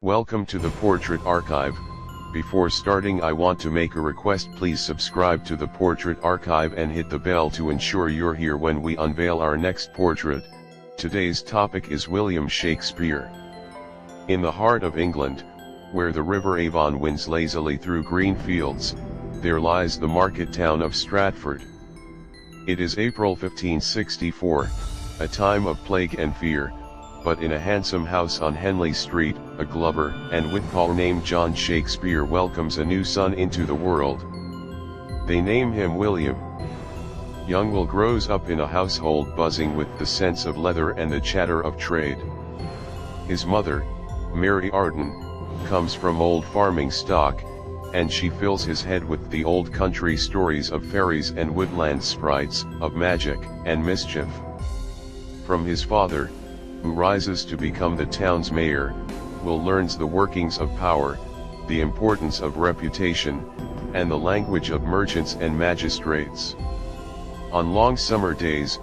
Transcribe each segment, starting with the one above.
Welcome to the Portrait Archive. Before starting, I want to make a request. Please subscribe to the Portrait Archive and hit the bell to ensure you're here when we unveil our next portrait. Today's topic is William Shakespeare. In the heart of England, where the River Avon winds lazily through green fields, there lies the market town of Stratford. It is April 1564, a time of plague and fear, but in a handsome house on Henley Street, a glover and withal named John Shakespeare welcomes a new son into the world. They name him William. Young Will grows up in a household buzzing with the scents of leather and the chatter of trade. His mother, Mary Arden, comes from old farming stock, and she fills his head with the old country stories of fairies and woodland sprites, of magic and mischief. From his father, who rises to become the town's mayor, Will learns the workings of power, the importance of reputation, and the language of merchants and magistrates. On long summer days,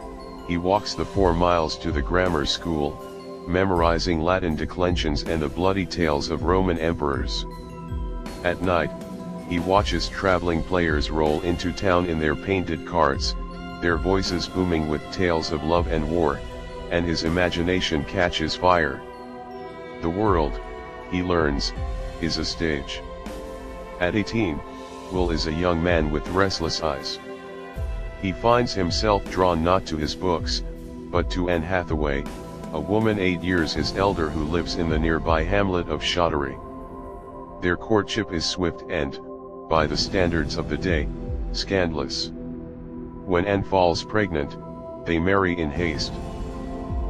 he walks the 4 miles to the grammar school, memorizing Latin declensions and the bloody tales of Roman emperors. At night, he watches traveling players roll into town in their painted carts, their voices booming with tales of love and war, and his imagination catches fire. The world, he learns, is a stage. At 18, Will is a young man with restless eyes. He finds himself drawn not to his books, but to Anne Hathaway, a woman 8 years his elder who lives in the nearby hamlet of Shottery. Their courtship is swift and, by the standards of the day, scandalous. When Anne falls pregnant, they marry in haste.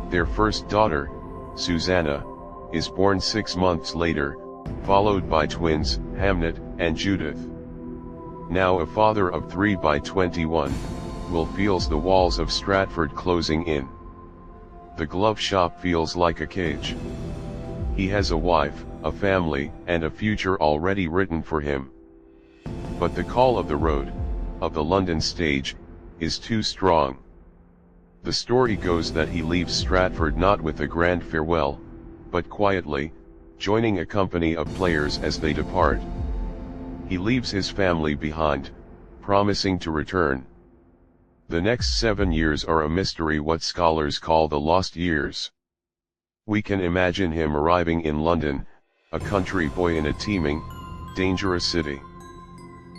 Their first daughter, Susanna, is born 6 months later, followed by twins, Hamnet and Judith. Now a father of 3 by 21, Will feels the walls of Stratford closing in. The glove shop feels like a cage. He has a wife, a family, and a future already written for him. But the call of the road, of the London stage, is too strong. The story goes that he leaves Stratford not with a grand farewell, but quietly, joining a company of players as they depart. He leaves his family behind, promising to return. The next 7 years are a mystery, what scholars call the lost years. We can imagine him arriving in London, a country boy in a teeming, dangerous city.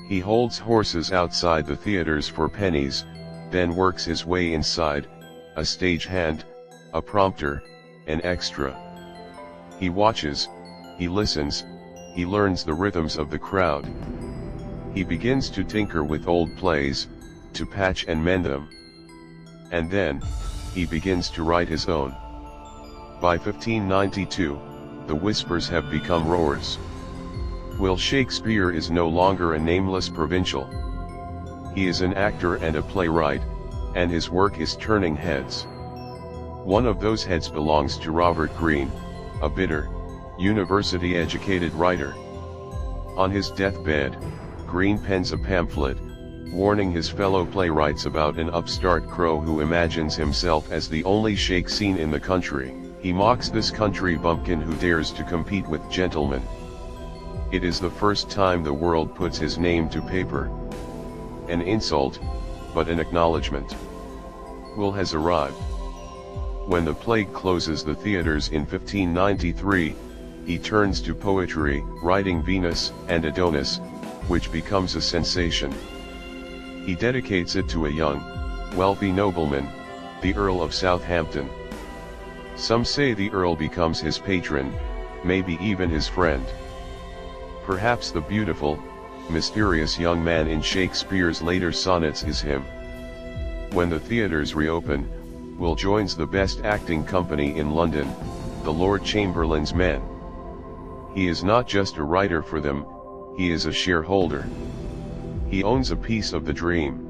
He holds horses outside the theaters for pennies, then works his way inside, a stagehand, a prompter, an extra. He watches, he listens, he learns the rhythms of the crowd. He begins to tinker with old plays, to patch and mend them. And then, he begins to write his own. By 1592, the whispers have become roars. Will Shakespeare is no longer a nameless provincial. He is an actor and a playwright, and his work is turning heads. One of those heads belongs to Robert Greene, a bitter, university-educated writer. On his deathbed, Greene pens a pamphlet, warning his fellow playwrights about an upstart crow who imagines himself as the only Shakespeare in the country. He mocks this country bumpkin who dares to compete with gentlemen. It is the first time the world puts his name to paper. An insult, but an acknowledgement. Will has arrived. When the plague closes the theaters in 1593, he turns to poetry, writing Venus and Adonis, which becomes a sensation. He dedicates it to a young, wealthy nobleman, the Earl of Southampton. Some say the Earl becomes his patron, maybe even his friend. Perhaps the beautiful, mysterious young man in Shakespeare's later sonnets is him. When the theaters reopen, Will joins the best acting company in London, the Lord Chamberlain's Men. He is not just a writer for them, he is a shareholder. He owns a piece of the dream.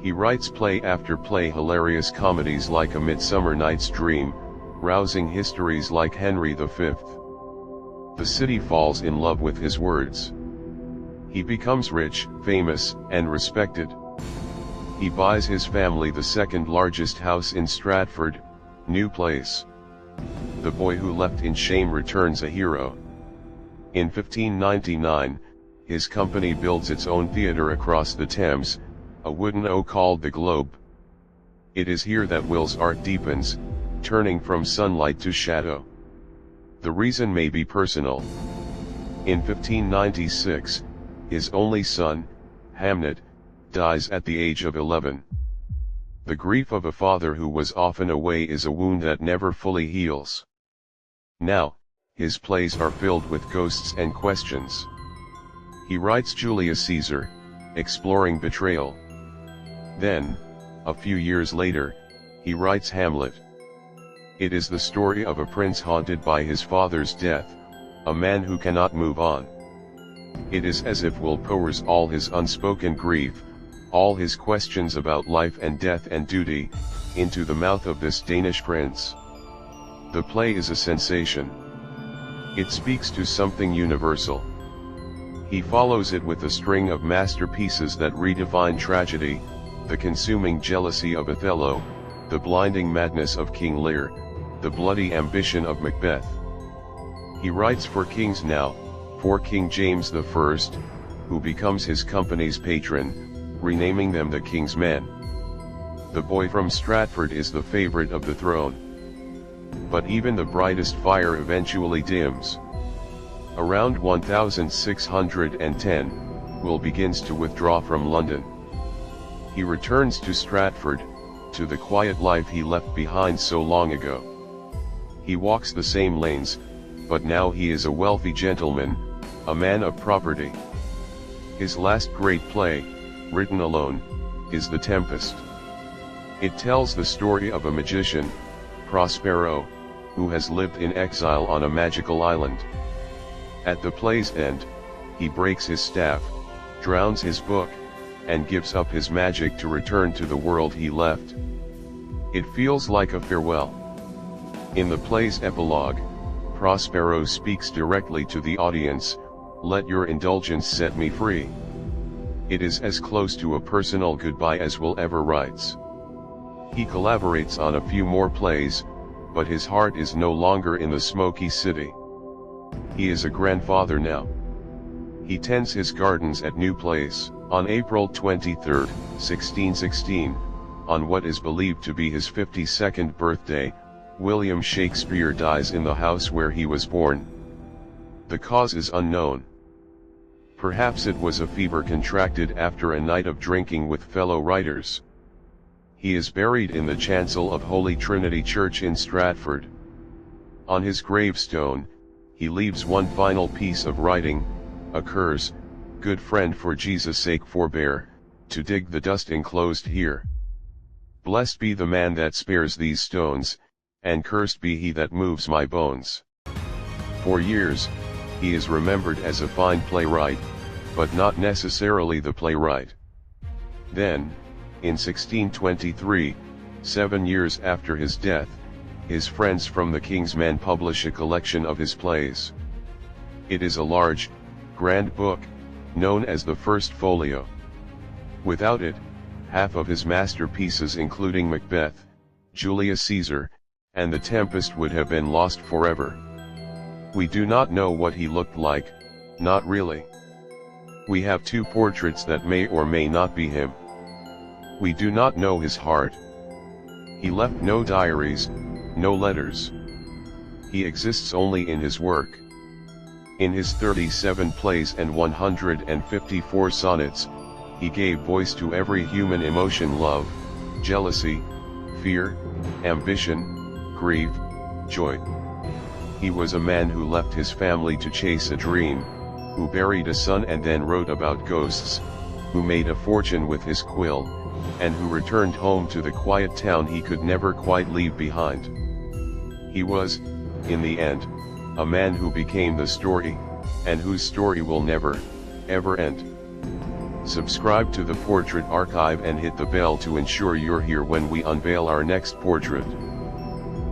He writes play after play, hilarious comedies like A Midsummer Night's Dream, rousing histories like Henry V. The city falls in love with his words. He becomes rich, famous, and respected. He buys his family the second largest house in Stratford, New Place. The boy who left in shame returns a hero. In 1599, his company builds its own theatre across the Thames, a wooden O called the Globe. It is here that Will's art deepens, turning from sunlight to shadow. The reason may be personal. In 1596, his only son, Hamnet, dies at the age of 11. The grief of a father who was often away is a wound that never fully heals. Now, his plays are filled with ghosts and questions. He writes Julius Caesar, exploring betrayal. Then, a few years later, he writes Hamlet. It is the story of a prince haunted by his father's death, a man who cannot move on. It is as if Will pours all his unspoken grief, all his questions about life and death and duty, into the mouth of this Danish prince. The play is a sensation. It speaks to something universal. He follows it with a string of masterpieces that redefine tragedy, the consuming jealousy of Othello, the blinding madness of King Lear, the bloody ambition of Macbeth. He writes for kings now, for King James I, who becomes his company's patron, renaming them the King's Men. The boy from Stratford is the favorite of the throne. But even the brightest fire eventually dims. Around 1610, Will begins to withdraw from London. He returns to Stratford, to the quiet life he left behind so long ago. He walks the same lanes, but now he is a wealthy gentleman, a man of property. His last great play, written alone, is The Tempest. It tells the story of a magician, Prospero, who has lived in exile on a magical island. At the play's end, he breaks his staff, drowns his book, and gives up his magic to return to the world he left. It feels like a farewell. In the play's epilogue, Prospero speaks directly to the audience, "Let your indulgence set me free." It is as close to a personal goodbye as Will ever writes. He collaborates on a few more plays, but his heart is no longer in the smoky city. He is a grandfather now. He tends his gardens at New Place. On April 23, 1616, on what is believed to be his 52nd birthday, William Shakespeare dies in the house where he was born. The cause is unknown. Perhaps it was a fever contracted after a night of drinking with fellow writers. He is buried in the chancel of Holy Trinity Church in Stratford. On his gravestone, he leaves one final piece of writing, occurs, "Good friend, for Jesus' sake forbear, to dig the dust enclosed here. Blessed be the man that spares these stones, and cursed be he that moves my bones." For years, he is remembered as a fine playwright, but not necessarily the playwright. Then, in 1623, 7 years after his death, his friends from the King's Men publish a collection of his plays. It is a large, grand book, known as the First Folio. Without it, half of his masterpieces including Macbeth, Julius Caesar, and The Tempest would have been lost forever. We do not know what he looked like, not really. We have 2 portraits that may or may not be him. We do not know his heart. He left no diaries, no letters. He exists only in his work. In his 37 plays and 154 sonnets, he gave voice to every human emotion: love, jealousy, fear, ambition, grief, joy. He was a man who left his family to chase a dream, who buried a son and then wrote about ghosts, who made a fortune with his quill, and who returned home to the quiet town he could never quite leave behind. He was, in the end, a man who became the story, and whose story will never, ever end. Subscribe to the Portrait Archive and hit the bell to ensure you're here when we unveil our next portrait.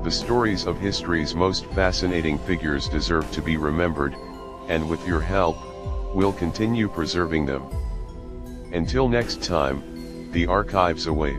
The stories of history's most fascinating figures deserve to be remembered, and with your help, we'll continue preserving them. Until next time, the archives await.